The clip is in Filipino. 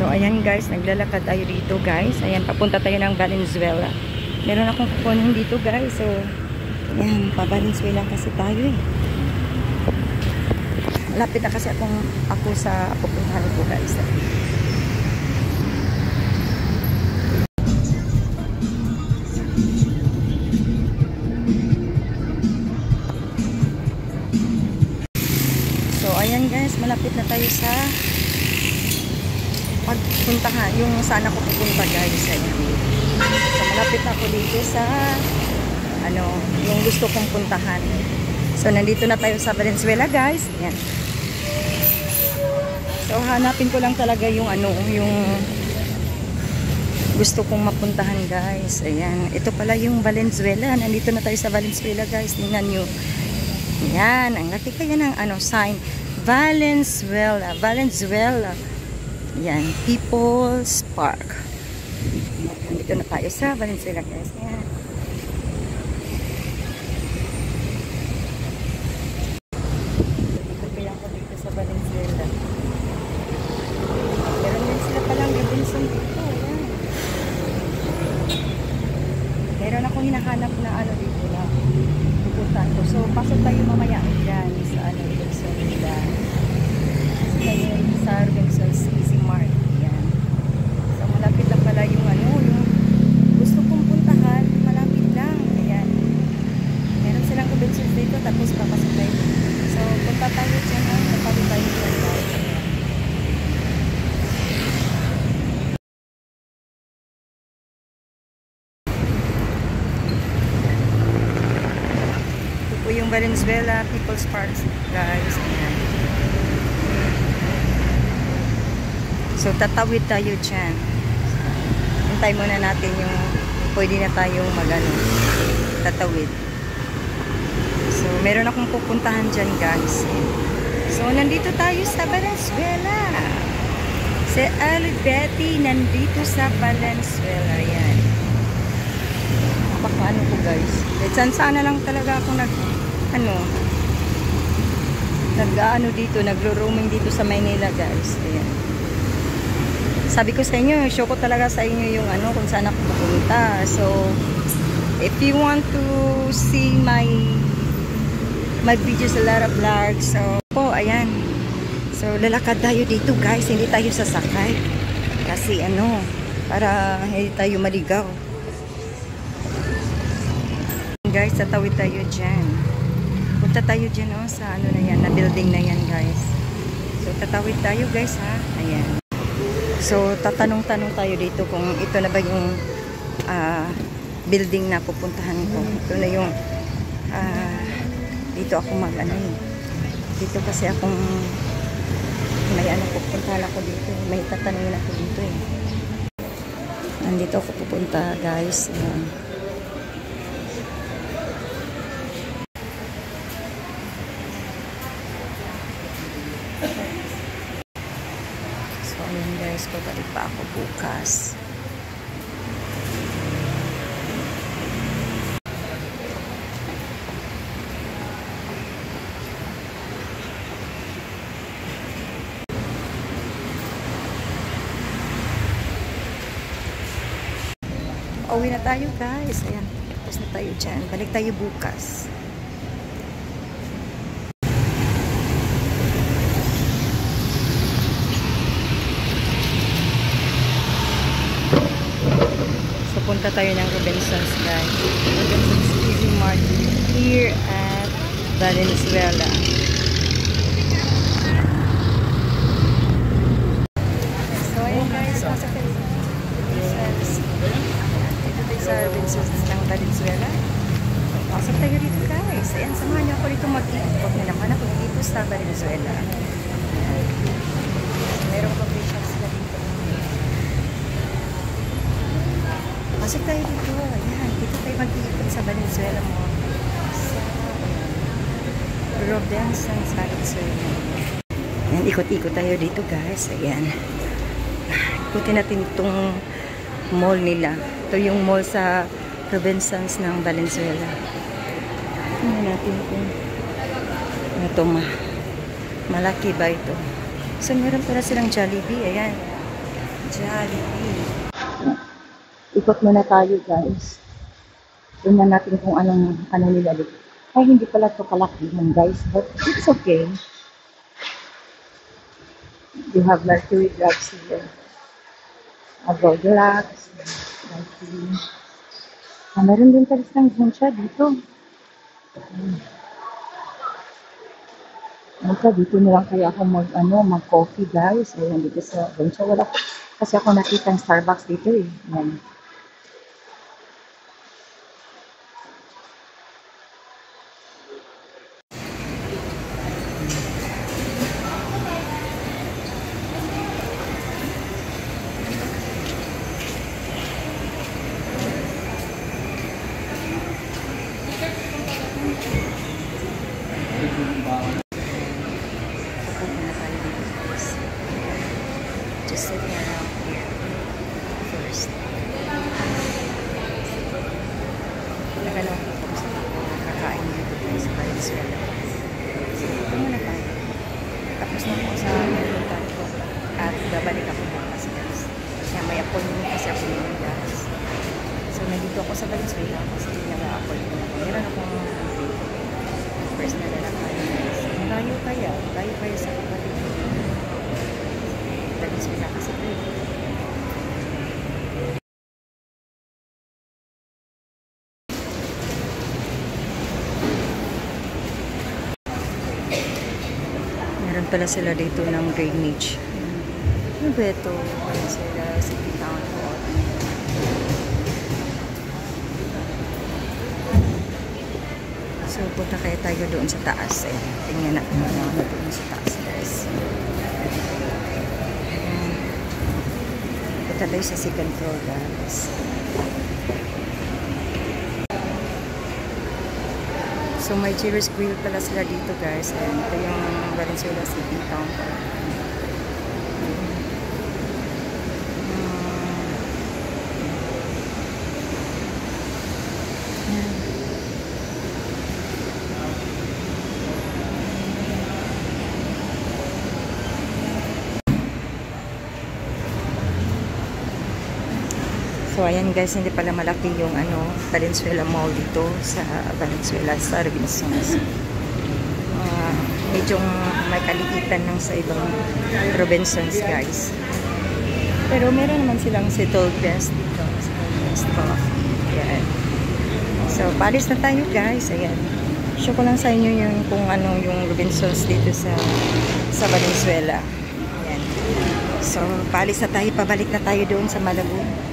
So ayan guys, naglalakad tayo dito guys. Ayan, papunta tayo ng Valenzuela. Meron akong kukunin dito guys. So ayan, pa Valenzuela kasi tayo eh. Lapit na kasi ako sa pupuntahan ko guys. So ayan guys, malapit na tayo sa pagpuntahan, yung saan ako pupunta guys. Ayan. So malapit na ako dito sa yung gusto kong puntahan. So nandito na tayo sa Valenzuela guys. Ayan. So hanapin ko lang talaga yung yung gusto kong mapuntahan guys. Ayan, ito pala yung Valenzuela. Nandito na tayo sa Valenzuela guys. Tingnan nyo. Ayan, ang laki kaya ng sign. Valenzuela. Valenzuela. Ayan, People's Park. Nandito na tayo sa Valenzuela guys. Ayan. Dito kaya ako dito sa Valenzuela. Meron din sila palang Robinson dito. Ayan. Meron akong hinahanap na dito na pupuntahan ko. So, pasok tayo mamaya dyan sa Robinson nila. Tayo sa Robinson's Easy Mart. Ayan. So, malapit lang pala yung yung gusto kong puntahan. Malapit lang. Ayan. Meron silang Robinson's dito tapos papasok tayo. So, punta tayo dyan. Napalo tayo dyan guys. Yung Valenzuela People's Park guys. Ayan. So tatawid tayo dyan. Hintay muna natin yung pwede na tayong tatawid. So meron akong pupuntahan dyan guys. So nandito tayo sa Valenzuela. Si Ali Betty nandito sa Valenzuela. Ayan. Paano ko guys. Sana lang talaga ako dito, nagro-roaming dito sa Maynila guys. Ayan. Sabi ko sa inyo, show ko talaga sa inyo yung kung saan ako pupunta. So, if you want to see my videos, a lot of vlogs. So, ayan. So, lalakad tayo dito guys. Hindi tayo sasakay. Kasi para hindi tayo maligaw. Guys, tatawid tayo dyan. Punta tayo dyan sa na yan, na building na yan guys. So tatawid tayo guys ha. Ayan. So tatanong-tanong tayo dito kung ito na ba yung building na pupuntahan ko. Ito na yung dito ako dito kasi akong may pupuntahan ako dito. May tatanungin ako dito eh. Nandito ako pupunta guys. Ayan. Guys, babalik pa ako bukas. Uwi na tayo guys. Ayan, tapos na tayo dyan. Balik tayo bukas. Punta tayo ng Robinson's guys. Robinson's Easy Mart here at Valenzuela. So ayan guys, pasok tayo sa Robinson's ng Valenzuela. Pasok tayo dito guys. Ayan, samahan niyo ako dito mag-ikot na naman ako dito sa Valenzuela. Merong coffee shops na dito. Pasok tayo dito. Ayan, dito tayo mag-iikot sa Valenzuela mo. Sa Robinson's Valenzuela. Ayan, ikot-ikot tayo dito guys. Ayan. Ikutin natin itong mall nila. Ito yung mall sa Robinson's ng Valenzuela. Tingnan natin kung ito malaki ba ito. So meron pala silang Jollibee. Ayan. Jollibee. Ikot muna tayo guys. Tingnan natin kung ano nila dito. Ay, hindi pala ito kalaki mo guys, but it's okay. You have Mercury drugs here. Goldilocks. Mercury. Meron din talis ng siya dito. Dito na lang kaya ako mag-coffee guys. Ayan, dito sa siya. Wala kasi ako nakita ng Starbucks dito eh. Ayan. Pupunta na tayo dito guys. Just sitting around here first. Nagalaw ko kung saan ako kakain dito guys sa Valenzuela. So, ito muna tayo. Tapos na ako sa nagpuntan ko. At babalik ako bukas guys. Kaya may appointment kasi ako ngayon guys. So, nandito ako sa Valenzuela kasi nag-appointment ako. Meron akong first na lalakay guys. Layo kaya sa kapatid ko. Valenzuela kasi ito. Meron pala sila dito ng drainage. Ano ba ito? Valenzuela City Town Hall. So, punta kaya tayo doon sa taas. Eh. Tingnan natin ano doon sa taas, guys. Punta tayo sa second floor, guys. So, may Cheers Grill pala sila dito, guys. And ito yung Valenzuela City Town Hall. So, ayan guys, hindi pala malaki yung Valenzuela Mall dito sa Valenzuela, sa Robinsons. Medyo may kaliitan ng sa ibang Robinsons guys. Pero meron naman silang Settled Best dito. Settled Best Coffee. Ayan. So, palis na tayo guys. Ayan. Show ko lang sa inyo yung kung ano yung Robinsons dito sa Valenzuela. Ayan. So, palis na tayo. Pabalik na tayo doon sa Malabon.